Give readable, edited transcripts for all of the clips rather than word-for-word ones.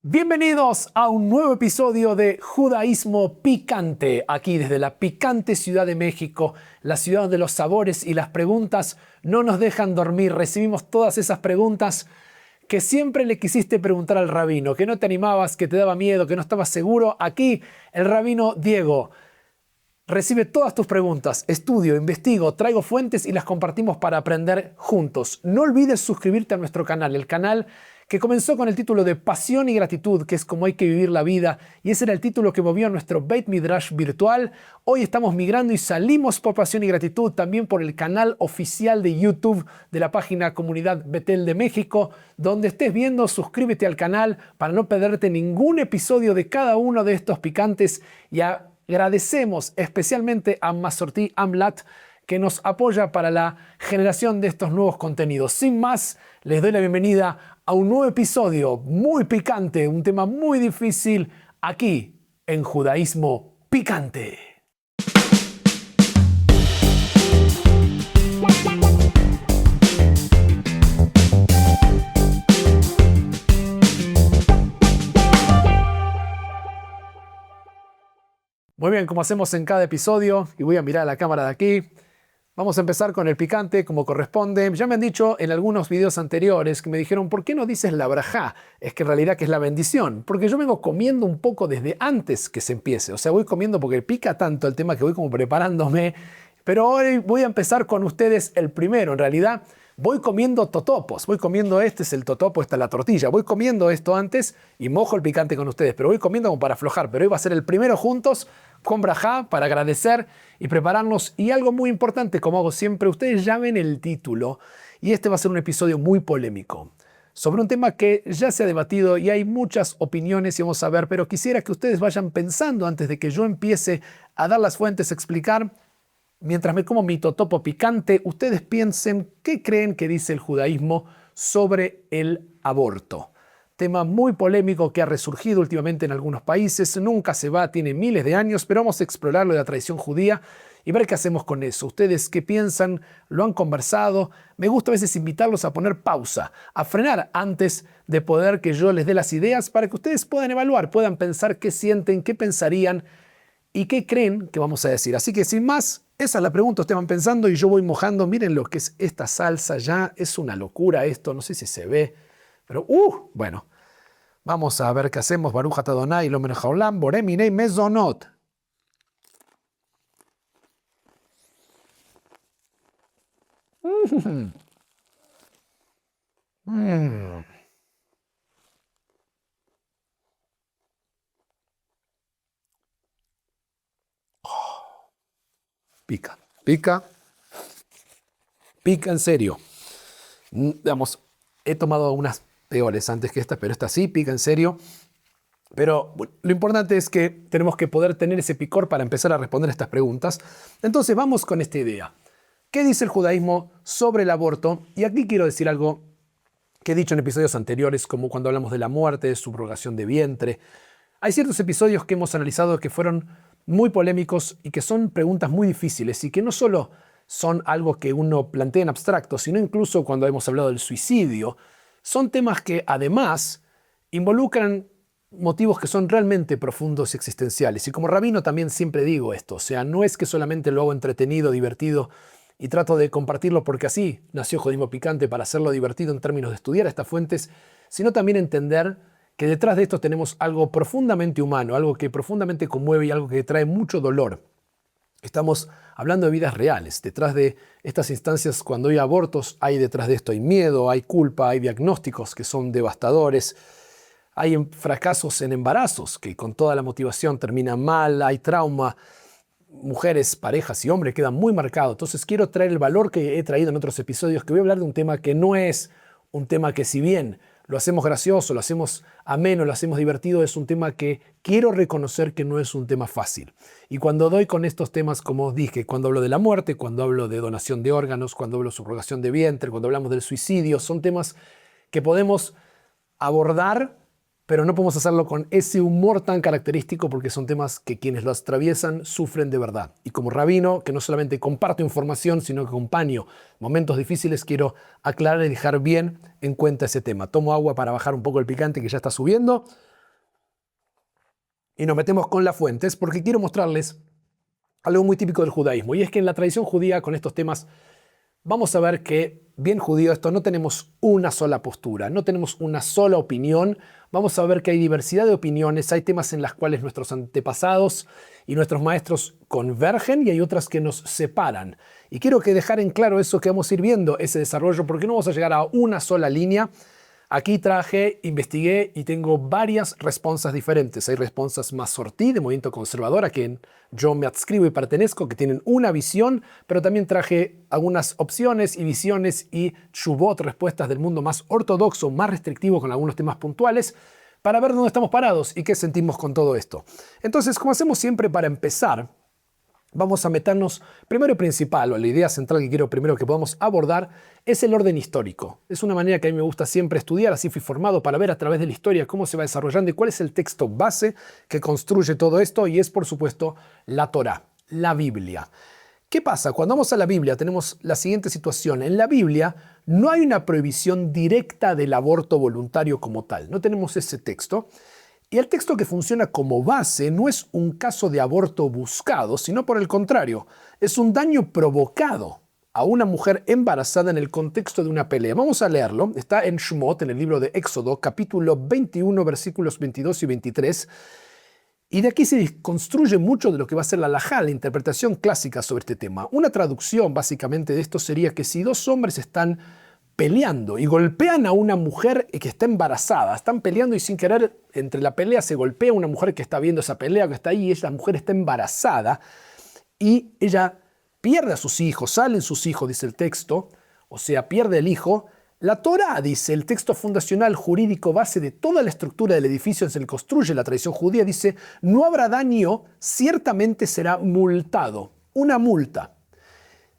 Bienvenidos a un nuevo episodio de Judaísmo Picante, aquí desde la picante Ciudad de México, la ciudad donde los sabores y las preguntas no nos dejan dormir. Recibimos todas esas preguntas que siempre le quisiste preguntar al rabino, que no te animabas, que te daba miedo, que no estabas seguro. Aquí el rabino Diego recibe todas tus preguntas, estudio, investigo, traigo fuentes y las compartimos para aprender juntos. No olvides suscribirte a nuestro canal, el canal que comenzó con el título de Pasión y Gratitud, que es como hay que vivir la vida, y ese era el título que movió nuestro Beit Midrash virtual. Hoy estamos migrando y salimos por Pasión y Gratitud también por el canal oficial de YouTube de la página Comunidad Betel de México. Donde estés viendo, suscríbete al canal para no perderte ningún episodio de cada uno de estos picantes. Y agradecemos especialmente a Masorti Amlat, que nos apoya para la generación de estos nuevos contenidos. Sin más, les doy la bienvenida a un nuevo episodio muy picante, un tema muy difícil, aquí en Judaísmo Picante. Muy bien, como hacemos en cada episodio, y voy a mirar a la cámara de aquí, vamos a empezar con el picante como corresponde. Ya me han dicho en algunos videos anteriores que me dijeron, ¿por qué no dices la brajá? Es que en realidad que es la bendición. Porque yo vengo comiendo un poco desde antes que se empiece. O sea, voy comiendo porque pica tanto el tema que voy como preparándome. Pero hoy voy a empezar con ustedes el primero. En realidad voy comiendo totopos. Voy comiendo, este es el totopo, esta es la tortilla. Voy comiendo esto antes y mojo el picante con ustedes. Pero voy comiendo como para aflojar. Pero hoy va a ser el primero juntos con brajá para agradecer y prepararnos. Y algo muy importante, como hago siempre, ustedes ya ven el título y este va a ser un episodio muy polémico sobre un tema que ya se ha debatido y hay muchas opiniones y vamos a ver, pero quisiera que ustedes vayan pensando antes de que yo empiece a dar las fuentes, a explicar. Mientras me como mi totopo picante, ustedes piensen qué creen que dice el judaísmo sobre el aborto. Tema muy polémico que ha resurgido últimamente en algunos países, nunca se va, tiene miles de años, pero vamos a explorarlo de la tradición judía y ver qué hacemos con eso. ¿Ustedes qué piensan? ¿Lo han conversado? Me gusta a veces invitarlos a poner pausa, a frenar antes de poder que yo les dé las ideas para que ustedes puedan evaluar, puedan pensar qué sienten, qué pensarían y qué creen que vamos a decir. Así que sin más, esa es la pregunta, ustedes van pensando y yo voy mojando. Miren lo que es esta salsa ya, es una locura esto, no sé si se ve. Pero, bueno, vamos a ver qué hacemos. Baruch atah Adonai lo melech haolam, borei minei mezonot. Pica, pica, pica en serio. Digamos, he tomado unas peores antes que estas, pero esta sí pica en serio. Pero bueno, lo importante es que tenemos que poder tener ese picor para empezar a responder estas preguntas. Entonces vamos con esta idea. ¿Qué dice el judaísmo sobre el aborto? Y aquí quiero decir algo que he dicho en episodios anteriores, como cuando hablamos de la muerte, de subrogación de vientre. Hay ciertos episodios que hemos analizado que fueron muy polémicos y que son preguntas muy difíciles y que no solo son algo que uno plantea en abstracto, sino incluso cuando hemos hablado del suicidio, son temas que además involucran motivos que son realmente profundos y existenciales. Y como rabino también siempre digo esto, o sea, no es que solamente lo hago entretenido, divertido y trato de compartirlo porque así nació Judaísmo Picante, para hacerlo divertido en términos de estudiar estas fuentes, sino también entender que detrás de esto tenemos algo profundamente humano, algo que profundamente conmueve y algo que trae mucho dolor. Estamos hablando de vidas reales. Detrás de estas instancias, cuando hay abortos, hay detrás de esto hay miedo, hay culpa, hay diagnósticos que son devastadores, hay fracasos en embarazos que con toda la motivación terminan mal, hay trauma, mujeres, parejas y hombres quedan muy marcados. Entonces quiero traer el valor que he traído en otros episodios, que voy a hablar de un tema que no es un tema que, si bien lo hacemos gracioso, lo hacemos ameno, lo hacemos divertido, es un tema que quiero reconocer que no es un tema fácil. Y cuando doy con estos temas, como os dije, cuando hablo de la muerte, cuando hablo de donación de órganos, cuando hablo de subrogación de vientre, cuando hablamos del suicidio, son temas que podemos abordar, pero no podemos hacerlo con ese humor tan característico porque son temas que quienes los atraviesan sufren de verdad. Y como rabino, que no solamente comparto información, sino que acompaño momentos difíciles, quiero aclarar y dejar bien en cuenta ese tema. Tomo agua para bajar un poco el picante que ya está subiendo. y nos metemos con las fuentes porque quiero mostrarles algo muy típico del judaísmo. Y es que en la tradición judía con estos temas vamos a ver que, bien judío esto, no tenemos una sola postura, no tenemos una sola opinión. Vamos a ver que hay diversidad de opiniones, hay temas en los cuales nuestros antepasados y nuestros maestros convergen y hay otras que nos separan. Y quiero que dejar en claro eso, que vamos a ir viendo ese desarrollo, porque no vamos a llegar a una sola línea. Aquí traje, investigué y tengo varias respuestas diferentes. Hay respuestas Masortí, de movimiento conservador, a quien yo me adscribo y pertenezco, que tienen una visión, pero también traje algunas opciones y visiones y tshuvot, respuestas del mundo más ortodoxo, más restrictivo con algunos temas puntuales, para ver dónde estamos parados y qué sentimos con todo esto. Entonces, como hacemos siempre para empezar, vamos a meternos primero y principal, o la idea central que quiero primero que podamos abordar, es el orden histórico. Es una manera que a mí me gusta siempre estudiar, así fui formado para ver a través de la historia cómo se va desarrollando y cuál es el texto base que construye todo esto, y es por supuesto la Torá, la Biblia. ¿Qué pasa? Cuando vamos a la Biblia tenemos la siguiente situación. En la Biblia no hay una prohibición directa del aborto voluntario como tal, no tenemos ese texto. Y el texto que funciona como base no es un caso de aborto buscado, sino por el contrario, es un daño provocado a una mujer embarazada en el contexto de una pelea. Vamos a leerlo, está en Shmot, en el libro de Éxodo, capítulo 21, versículos 22 y 23, y de aquí se construye mucho de lo que va a ser la halajá, la interpretación clásica sobre este tema. Una traducción básicamente de esto sería que si dos hombres están peleando y golpean a una mujer que está embarazada, están peleando y sin querer entre la pelea se golpea una mujer que está viendo esa pelea, que está ahí, y esa mujer está embarazada y ella pierde a sus hijos, salen sus hijos, dice el texto, o sea, pierde el hijo. La Torá, dice, el texto fundacional jurídico base de toda la estructura del edificio en el que construye la tradición judía, dice, no habrá daño, ciertamente será multado, una multa.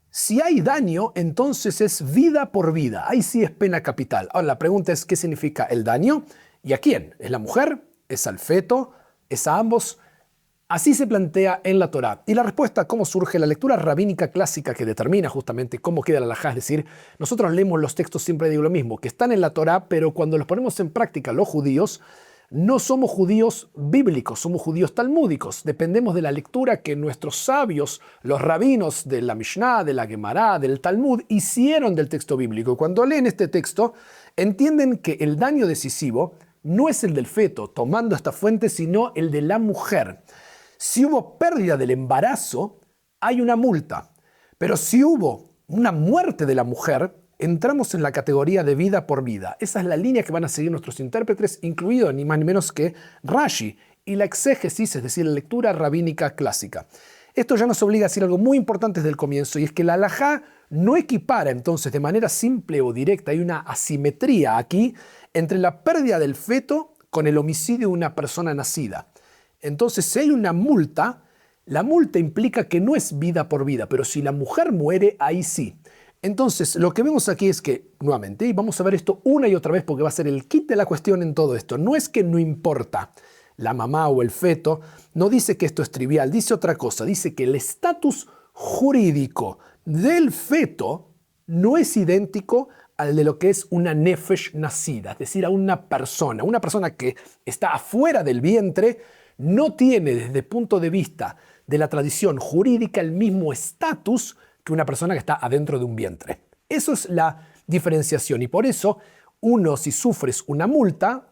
Si hay daño, entonces es vida por vida. Ahí sí es pena capital. Ahora la pregunta es, ¿qué significa el daño? ¿Y a quién? ¿Es la mujer? ¿Es al feto? ¿Es a ambos? Así se plantea en la Torá. Y la respuesta, ¿cómo surge? La lectura rabínica clásica que determina justamente cómo queda la halajá. Es decir, nosotros leemos los textos, siempre digo lo mismo, que están en la Torá, pero cuando los ponemos en práctica los judíos, no somos judíos bíblicos, somos judíos talmúdicos. Dependemos de la lectura que nuestros sabios, los rabinos de la Mishnah, de la Gemara, del Talmud, hicieron del texto bíblico. Cuando leen este texto, entienden que el daño decisivo no es el del feto, tomando esta fuente, sino el de la mujer. Si hubo pérdida del embarazo, hay una multa. Pero si hubo una muerte de la mujer, entramos en la categoría de vida por vida. Esa es la línea que van a seguir nuestros intérpretes, incluido ni más ni menos que Rashi y la exégesis, es decir, la lectura rabínica clásica. Esto ya nos obliga a decir algo muy importante desde el comienzo, y es que la halajá no equipara entonces de manera simple o directa, hay una asimetría aquí entre la pérdida del feto con el homicidio de una persona nacida. Entonces, si hay una multa, la multa implica que no es vida por vida, pero si la mujer muere, ahí sí. Entonces, lo que vemos aquí es que, nuevamente, y vamos a ver esto una y otra vez porque va a ser el kit de la cuestión en todo esto, no es que no importa la mamá o el feto, no dice que esto es trivial, dice otra cosa, dice que el estatus jurídico del feto no es idéntico al de lo que es una nefesh nacida, es decir, a una persona que está afuera del vientre, no tiene desde el punto de vista de la tradición jurídica el mismo estatus que una persona que está adentro de un vientre. Eso es la diferenciación, y por eso uno, si sufres una multa,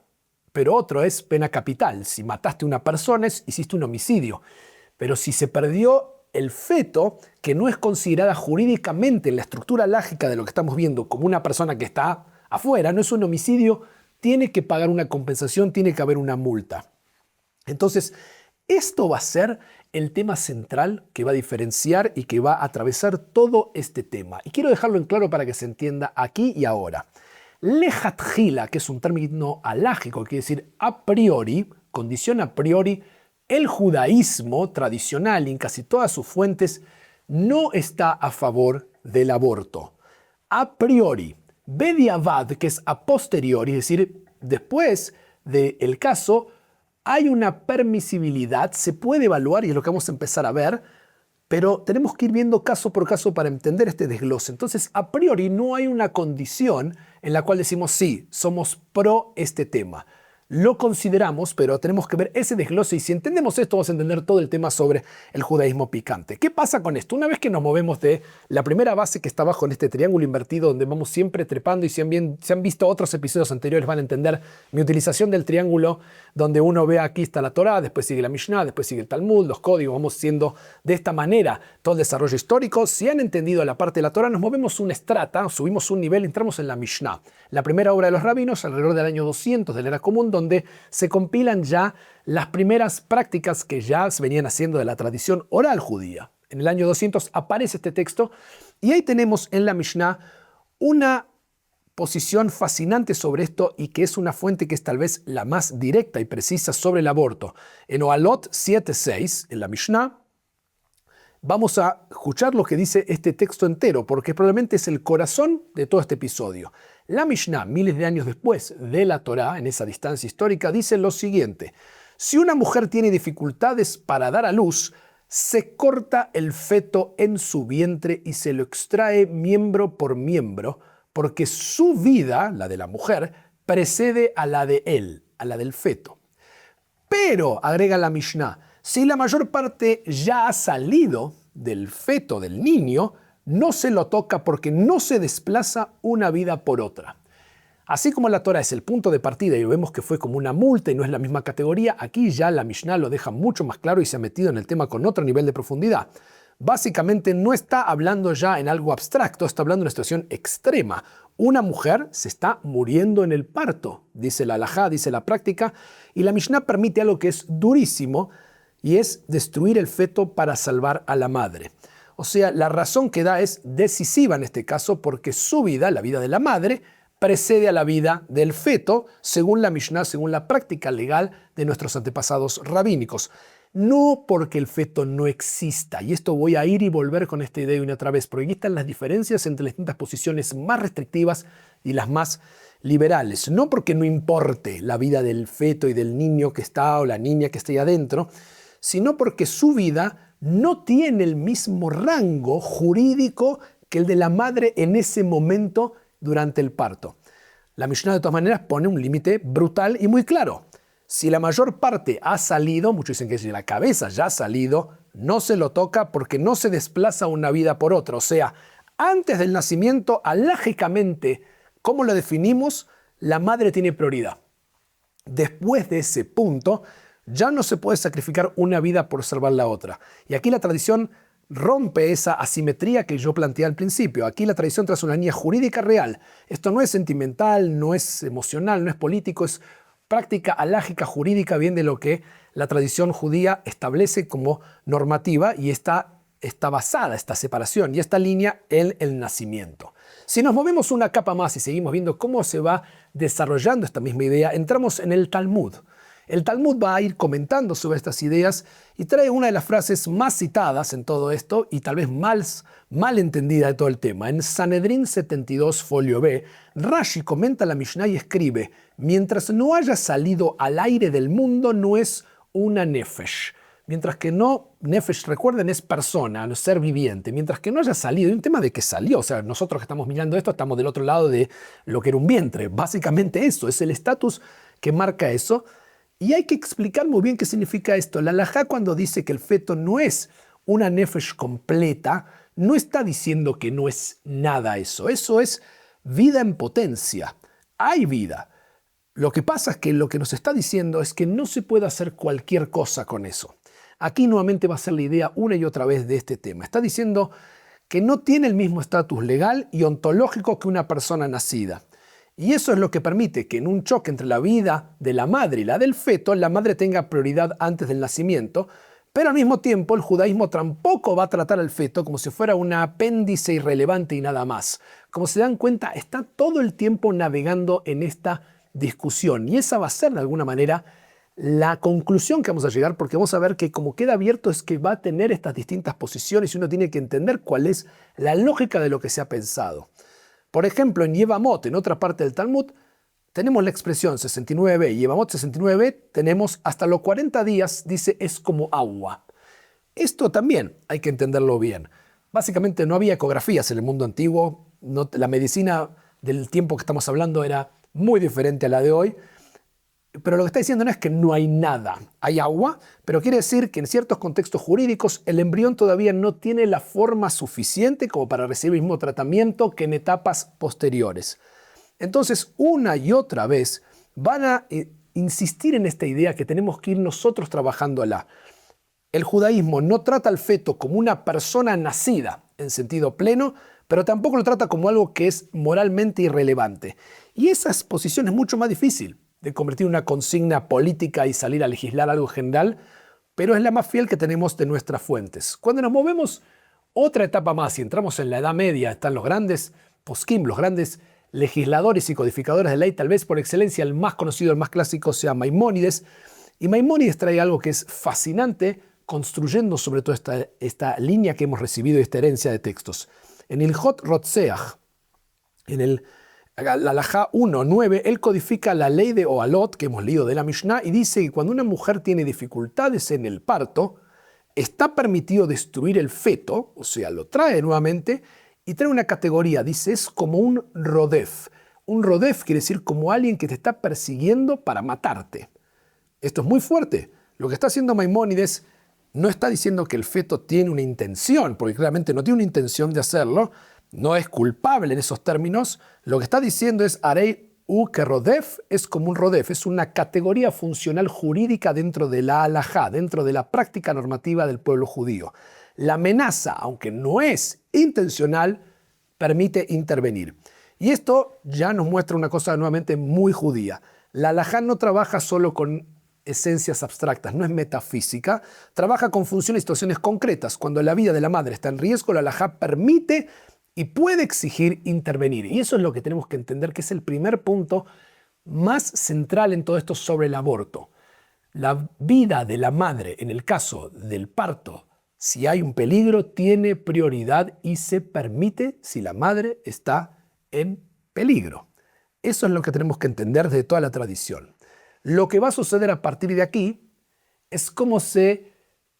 pero otro es pena capital. Si mataste a una persona, hiciste un homicidio. Pero si se perdió el feto, que no es considerada jurídicamente en la estructura lógica de lo que estamos viendo como una persona que está afuera, no es un homicidio, tiene que pagar una compensación, tiene que haber una multa. Entonces, esto va a ser el tema central que va a diferenciar y que va a atravesar todo este tema. Y quiero dejarlo en claro para que se entienda aquí y ahora. Lejatjila, que es un término halágico, quiere decir a priori, condición a priori, el judaísmo tradicional en casi todas sus fuentes no está a favor del aborto. A priori, bediavad, que es a posteriori, es decir, después del caso, hay una permisibilidad, se puede evaluar y es lo que vamos a empezar a ver, pero tenemos que ir viendo caso por caso para entender este desglose. Entonces, a priori no hay una condición en la cual decimos sí, somos pro este tema. lo consideramos, pero tenemos que ver ese desglose y si entendemos esto vamos a entender todo el tema sobre el judaísmo picante. ¿Qué pasa con esto? Una vez que nos movemos de la primera base que está abajo en este triángulo invertido donde vamos siempre trepando y si han visto otros episodios anteriores van a entender mi utilización del triángulo donde uno ve aquí está la Torá, después sigue la Mishnah, después sigue el Talmud, los códigos, vamos siendo de esta manera todo el desarrollo histórico. Si han entendido la parte de la Torá, nos movemos un estrata, subimos un nivel, entramos en la Mishnah, la primera obra de los rabinos alrededor del año 200 de la era común, donde se compilan ya las primeras prácticas que ya se venían haciendo de la tradición oral judía. En el año 200 aparece este texto y ahí tenemos en la Mishnah una posición fascinante sobre esto y que es una fuente que es tal vez la más directa y precisa sobre el aborto. En Ohalot 7.6, en la Mishnah, vamos a escuchar lo que dice este texto entero, porque probablemente es el corazón de todo este episodio. La Mishnah, miles de años después de la Torá, en esa distancia histórica, dice lo siguiente: si una mujer tiene dificultades para dar a luz, se corta el feto en su vientre y se lo extrae miembro por miembro, porque su vida, la de la mujer, precede a la de él, a la del feto. Pero, agrega la Mishnah, si la mayor parte ya ha salido del feto del niño, no se lo toca porque no se desplaza una vida por otra. Así como la Torah es el punto de partida y vemos que fue como una multa y no es la misma categoría, aquí ya la Mishnah lo deja mucho más claro y se ha metido en el tema con otro nivel de profundidad. Básicamente no está hablando ya en algo abstracto, está hablando de una situación extrema. Una mujer se está muriendo en el parto, dice la halajá, dice la práctica, y la Mishnah permite algo que es durísimo y es destruir el feto para salvar a la madre. O sea, la razón que da es decisiva en este caso porque su vida, la vida de la madre, precede a la vida del feto, según la Mishnah, según la práctica legal de nuestros antepasados rabínicos. No porque el feto no exista, y esto voy a ir y volver con esta idea una otra vez, porque aquí están las diferencias entre las distintas posiciones más restrictivas y las más liberales. No porque no importe la vida del feto y del niño que está o la niña que esté ahí adentro, sino porque su vida no tiene el mismo rango jurídico que el de la madre en ese momento durante el parto. La Mishnah de todas maneras pone un límite brutal y muy claro. Si la mayor parte ha salido, muchos dicen que si la cabeza ya ha salido, no se lo toca porque no se desplaza una vida por otra. O sea, antes del nacimiento, alágicamente, ¿cómo lo definimos? La madre tiene prioridad. Después de ese punto, ya no se puede sacrificar una vida por salvar la otra. Y aquí la tradición rompe esa asimetría que yo planteé al principio. Aquí la tradición trae una línea jurídica real. Esto no es sentimental, no es emocional, no es político, es práctica alágica jurídica, bien de lo que la tradición judía establece como normativa y está basada esta separación y esta línea en el nacimiento. Si nos movemos una capa más y seguimos viendo cómo se va desarrollando esta misma idea, entramos en el Talmud. El Talmud va a ir comentando sobre estas ideas y trae una de las frases más citadas en todo esto y tal vez mal entendida de todo el tema. En Sanedrín 72, folio B, Rashi comenta la Mishnah y escribe: mientras no haya salido al aire del mundo, no es una nefesh. Mientras que no, nefesh, recuerden, es persona, ser viviente. Mientras que no haya salido, hay un tema de que salió. O sea, nosotros que estamos mirando esto, estamos del otro lado de lo que era un vientre. Básicamente eso, es el estatus que marca eso. Y hay que explicar muy bien qué significa esto. La halajá, cuando dice que el feto no es una nefesh completa, no está diciendo que no es nada eso. Eso es vida en potencia. Hay vida. Lo que pasa es que lo que nos está diciendo es que no se puede hacer cualquier cosa con eso. Aquí nuevamente va a ser la idea una y otra vez de este tema. Está diciendo que no tiene el mismo estatus legal y ontológico que una persona nacida. Y eso es lo que permite que en un choque entre la vida de la madre y la del feto, la madre tenga prioridad antes del nacimiento, pero al mismo tiempo el judaísmo tampoco va a tratar al feto como si fuera un apéndice irrelevante y nada más. Como se dan cuenta, está todo el tiempo navegando en esta discusión y esa va a ser de alguna manera la conclusión que vamos a llegar, porque vamos a ver que como queda abierto es que va a tener estas distintas posiciones y uno tiene que entender cuál es la lógica de lo que se ha pensado. Por ejemplo, en Yevamot, en otra parte del Talmud, tenemos la expresión 69b. Y Yevamot 69b tenemos hasta los 40 días, dice, es como agua. Esto también hay que entenderlo bien. Básicamente no había ecografías en el mundo antiguo. La medicina del tiempo que estamos hablando era muy diferente a la de hoy. Pero lo que está diciendo no es que no hay nada, hay agua, pero quiere decir que en ciertos contextos jurídicos el embrión todavía no tiene la forma suficiente como para recibir el mismo tratamiento que en etapas posteriores. Entonces, una y otra vez van a insistir en esta idea que tenemos que ir nosotros trabajándola. El judaísmo no trata al feto como una persona nacida en sentido pleno, pero tampoco lo trata como algo que es moralmente irrelevante. Y esa posición es mucho más difícil de convertir en una consigna política y salir a legislar algo general, pero es la más fiel que tenemos de nuestras fuentes. Cuando nos movemos otra etapa más y entramos en la Edad Media, están los grandes poskim, los grandes legisladores y codificadores de ley, tal vez por excelencia el más conocido, el más clásico sea Maimónides, y Maimónides trae algo que es fascinante, construyendo sobre todo esta línea que hemos recibido y esta herencia de textos. En el Hot Rotseach, en la Halajá 1.9, él codifica la ley de Ohalot que hemos leído de la Mishnah y dice que cuando una mujer tiene dificultades en el parto, está permitido destruir el feto, o sea, lo trae nuevamente y trae una categoría, dice, es como un rodef. Un rodef quiere decir como alguien que te está persiguiendo para matarte. Esto es muy fuerte. Lo que está haciendo Maimónides no está diciendo que el feto tiene una intención, porque claramente no tiene una intención de hacerlo, no es culpable en esos términos. Lo que está diciendo es Arei u que rodef es como un rodef, es una categoría funcional jurídica dentro de la halajá, dentro de la práctica normativa del pueblo judío. La amenaza, aunque no es intencional, permite intervenir. Y esto ya nos muestra una cosa nuevamente muy judía. La halajá no trabaja solo con esencias abstractas, no es metafísica, trabaja con funciones y situaciones concretas. Cuando la vida de la madre está en riesgo, la halajá permite y puede exigir intervenir. Y eso es lo que tenemos que entender, que es el primer punto más central en todo esto sobre el aborto. La vida de la madre, en el caso del parto, si hay un peligro, tiene prioridad y se permite si la madre está en peligro. Eso es lo que tenemos que entender de toda la tradición. Lo que va a suceder a partir de aquí es cómo se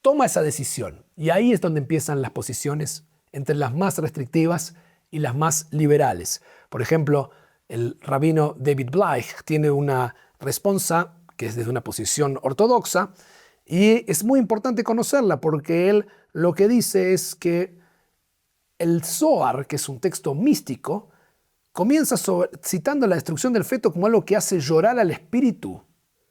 toma esa decisión. Y ahí es donde empiezan las posiciones entre las más restrictivas y las más liberales. Por ejemplo, el rabino David Bleich tiene una respuesta que es desde una posición ortodoxa y es muy importante conocerla porque él lo que dice es que el Zohar, que es un texto místico, comienza citando la destrucción del feto como algo que hace llorar al espíritu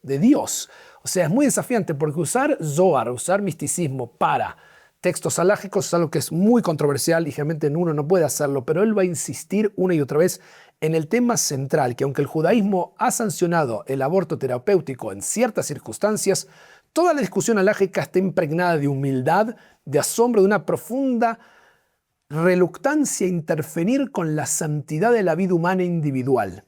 de Dios. O sea, es muy desafiante porque usar Zohar, usar misticismo para textos halágicos es algo que es muy controversial y generalmente uno no puede hacerlo, pero él va a insistir una y otra vez en el tema central, que aunque el judaísmo ha sancionado el aborto terapéutico en ciertas circunstancias, toda la discusión halágica está impregnada de humildad, de asombro, de una profunda reluctancia a interferir con la santidad de la vida humana individual.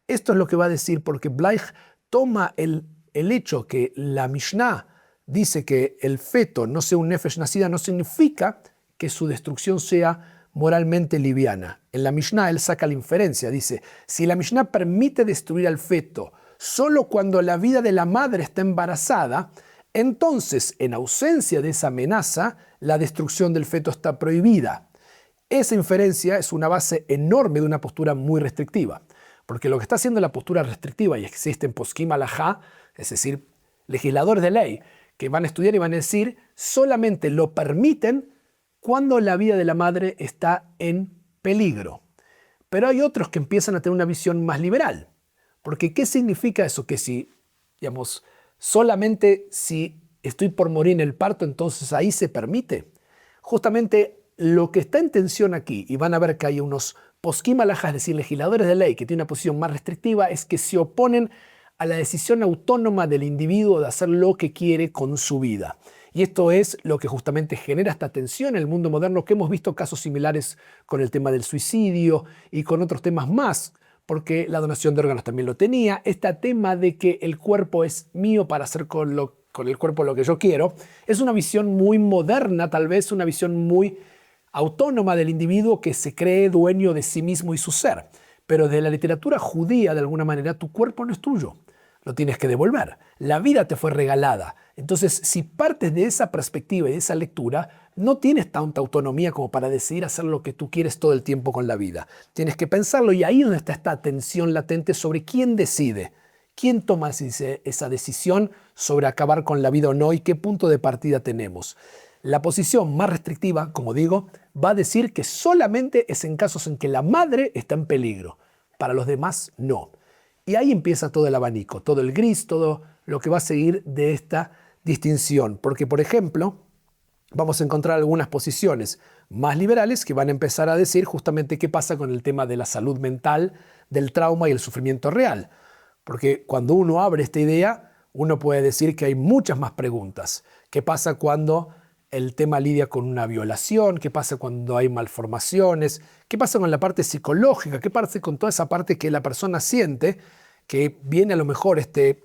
Esto es lo que va a decir porque Bleich toma el hecho que la Mishnah dice que el feto no sea un nefesh nacida, no significa que su destrucción sea moralmente liviana. En la Mishnah él saca la inferencia, dice, si la Mishnah permite destruir al feto solo cuando la vida de la madre está embarazada, entonces, en ausencia de esa amenaza, la destrucción del feto está prohibida. Esa inferencia es una base enorme de una postura muy restrictiva, porque lo que está haciendo la postura restrictiva, y existen poskim halajá, es decir, legisladores de ley, que van a estudiar y van a decir, solamente lo permiten cuando la vida de la madre está en peligro. Pero hay otros que empiezan a tener una visión más liberal. Porque ¿qué significa eso? Que si, digamos, solamente si estoy por morir en el parto, entonces ahí se permite. Justamente lo que está en tensión aquí, y van a ver que hay unos poskim halajá, es decir, legisladores de ley que tienen una posición más restrictiva, es que se oponen a la decisión autónoma del individuo de hacer lo que quiere con su vida. Y esto es lo que justamente genera esta tensión en el mundo moderno, que hemos visto casos similares con el tema del suicidio y con otros temas más, porque la donación de órganos también lo tenía. Este tema de que el cuerpo es mío para hacer con el cuerpo lo que yo quiero, es una visión muy moderna, tal vez una visión muy autónoma del individuo que se cree dueño de sí mismo y su ser. Pero de la literatura judía, de alguna manera, tu cuerpo no es tuyo. Lo tienes que devolver. La vida te fue regalada. Entonces, si partes de esa perspectiva y de esa lectura, no tienes tanta autonomía como para decidir hacer lo que tú quieres todo el tiempo con la vida. Tienes que pensarlo y ahí es donde está esta tensión latente sobre quién decide ¿Quién toma esa decisión sobre acabar con la vida o no y qué punto de partida tenemos? La posición más restrictiva, como digo, va a decir que solamente es en casos en que la madre está en peligro. Para los demás, no. Y ahí empieza todo el abanico, todo el gris, todo lo que va a seguir de esta distinción. Porque, por ejemplo, vamos a encontrar algunas posiciones más liberales que van a empezar a decir justamente qué pasa con el tema de la salud mental, del trauma y el sufrimiento real. Porque cuando uno abre esta idea, uno puede decir que hay muchas más preguntas. ¿Qué pasa cuando el tema lidia con una violación? ¿Qué pasa cuando hay malformaciones? ¿Qué pasa con la parte psicológica? ¿Qué pasa con toda esa parte que la persona siente que viene a lo mejor este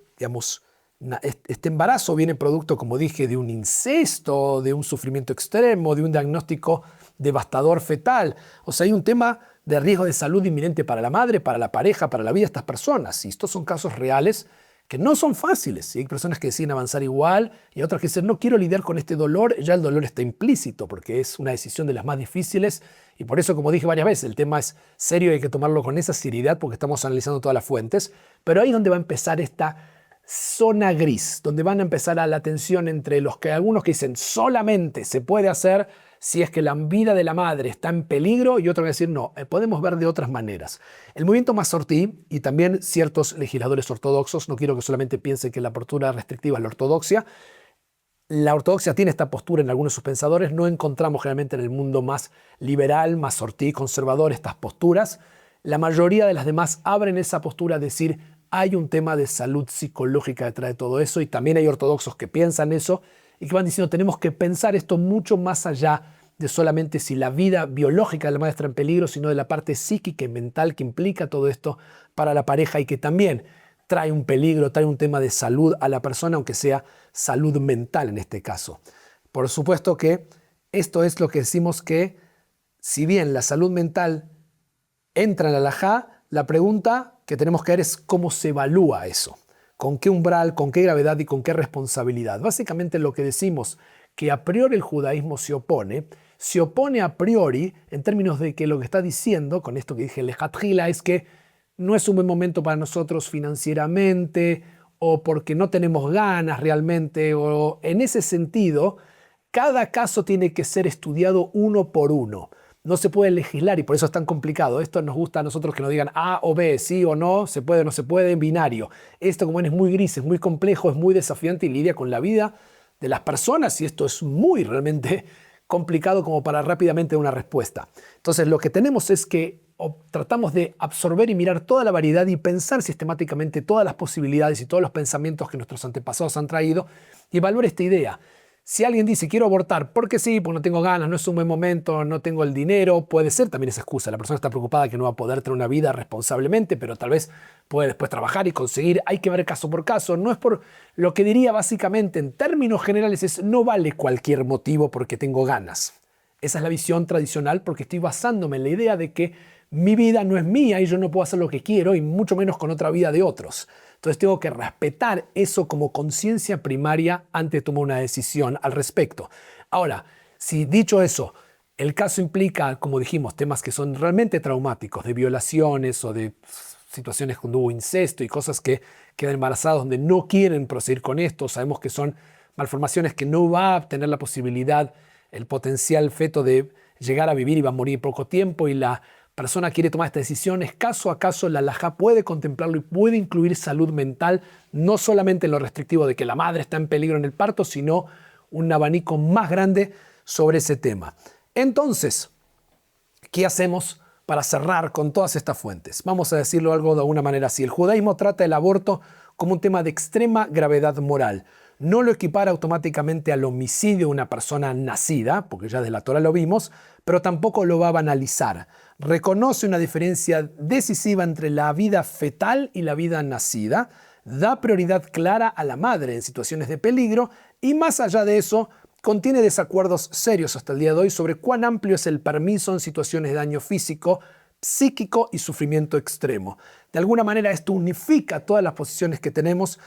embarazo viene producto, como dije, de un incesto, de un sufrimiento extremo, de un diagnóstico devastador fetal? O sea, hay un tema de riesgo de salud inminente para la madre, para la pareja, para la vida de estas personas. Y estos son casos reales que no son fáciles. Y hay personas que deciden avanzar igual y otras que dicen, no quiero lidiar con este dolor. Ya el dolor está implícito porque es una decisión de las más difíciles. Y por eso, como dije varias veces, el tema es serio y hay que tomarlo con esa seriedad porque estamos analizando todas las fuentes. Pero ahí es donde va a empezar esta zona gris, donde van a empezar a la tensión entre algunos que dicen solamente se puede hacer si es que la vida de la madre está en peligro, y otros que decir no, podemos ver de otras maneras. El movimiento Masortí y también ciertos legisladores ortodoxos, no quiero que solamente piensen que la postura restrictiva es la ortodoxia tiene esta postura en algunos de sus pensadores, no encontramos generalmente en el mundo más liberal, Masortí, conservador, estas posturas. La mayoría de las demás abren esa postura a decir hay un tema de salud psicológica detrás de todo eso, y también hay ortodoxos que piensan eso y que van diciendo tenemos que pensar esto mucho más allá de solamente si la vida biológica de la madre está en peligro, sino de la parte psíquica y mental que implica todo esto para la pareja y que también trae un peligro, trae un tema de salud a la persona, aunque sea salud mental en este caso. Por supuesto que esto es lo que decimos que si bien la salud mental entra en la halajá, la pregunta que tenemos que ver es cómo se evalúa eso. ¿Con qué umbral, con qué gravedad y con qué responsabilidad? Básicamente lo que decimos que a priori el judaísmo se opone a priori en términos de que lo que está diciendo, con esto que dije lejatjila, es que no es un buen momento para nosotros financieramente o porque no tenemos ganas realmente, o en ese sentido, cada caso tiene que ser estudiado uno por uno. No se puede legislar y por eso es tan complicado. Esto nos gusta a nosotros que nos digan A o B, sí o no, se puede o no se puede, en binario. Esto como es muy gris, es muy complejo, es muy desafiante y lidia con la vida de las personas y esto es muy realmente complicado como para rápidamente dar una respuesta. Entonces lo que tenemos es que tratamos de absorber y mirar toda la variedad y pensar sistemáticamente todas las posibilidades y todos los pensamientos que nuestros antepasados han traído y evaluar esta idea. Si alguien dice quiero abortar porque sí, porque no tengo ganas, no es un buen momento, no tengo el dinero, puede ser también esa excusa. La persona está preocupada que no va a poder tener una vida responsablemente, pero tal vez puede después trabajar y conseguir. Hay que ver caso por caso. No es por lo que diría básicamente en términos generales es no vale cualquier motivo porque tengo ganas. Esa es la visión tradicional porque estoy basándome en la idea de que mi vida no es mía y yo no puedo hacer lo que quiero y mucho menos con otra vida de otros. Entonces tengo que respetar eso como conciencia primaria antes de tomar una decisión al respecto. Ahora, si dicho eso, el caso implica, como dijimos, temas que son realmente traumáticos, de violaciones o de situaciones donde hubo incesto y cosas que quedan embarazadas donde no quieren proseguir con esto, sabemos que son malformaciones que no va a tener la posibilidad, el potencial feto de llegar a vivir y va a morir en poco tiempo y la persona quiere tomar estas decisiones, caso a caso la halajá puede contemplarlo y puede incluir salud mental, no solamente en lo restrictivo de que la madre está en peligro en el parto, sino un abanico más grande sobre ese tema. Entonces, ¿qué hacemos para cerrar con todas estas fuentes? Vamos a decirlo algo de alguna manera así. El judaísmo trata el aborto como un tema de extrema gravedad moral. No lo equipara automáticamente al homicidio de una persona nacida, porque ya de la Torá lo vimos, pero tampoco lo va a banalizar. Reconoce una diferencia decisiva entre la vida fetal y la vida nacida, da prioridad clara a la madre en situaciones de peligro y más allá de eso, contiene desacuerdos serios hasta el día de hoy sobre cuán amplio es el permiso en situaciones de daño físico, psíquico y sufrimiento extremo. De alguna manera esto unifica todas las posiciones que tenemos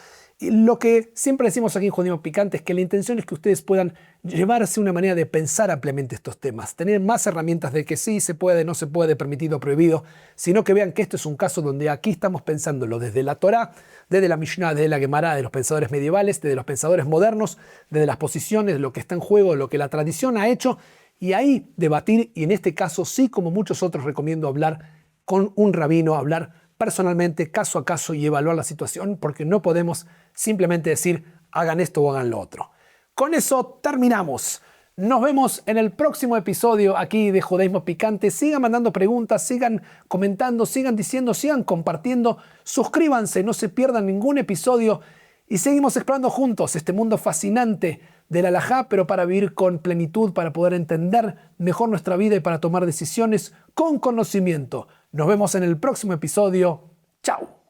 Y lo que siempre decimos aquí en Judaísmo Picante es que la intención es que ustedes puedan llevarse una manera de pensar ampliamente estos temas, tener más herramientas de que sí, se puede, no se puede, permitido, prohibido, sino que vean que esto es un caso donde aquí estamos pensándolo desde la Torá, desde la Mishnah, desde la Gemara, de los pensadores medievales, desde los pensadores modernos, desde las posiciones, lo que está en juego, lo que la tradición ha hecho, y ahí debatir, y en este caso sí, como muchos otros, recomiendo hablar con un rabino, hablar personalmente, caso a caso y evaluar la situación, porque no podemos simplemente decir hagan esto o hagan lo otro. Con eso terminamos. Nos vemos en el próximo episodio aquí de Judaísmo Picante. Sigan mandando preguntas, sigan comentando, sigan diciendo, sigan compartiendo. Suscríbanse, no se pierdan ningún episodio y seguimos explorando juntos este mundo fascinante de la halajá, pero para vivir con plenitud, para poder entender mejor nuestra vida y para tomar decisiones con conocimiento. Nos vemos en el próximo episodio. ¡Chao!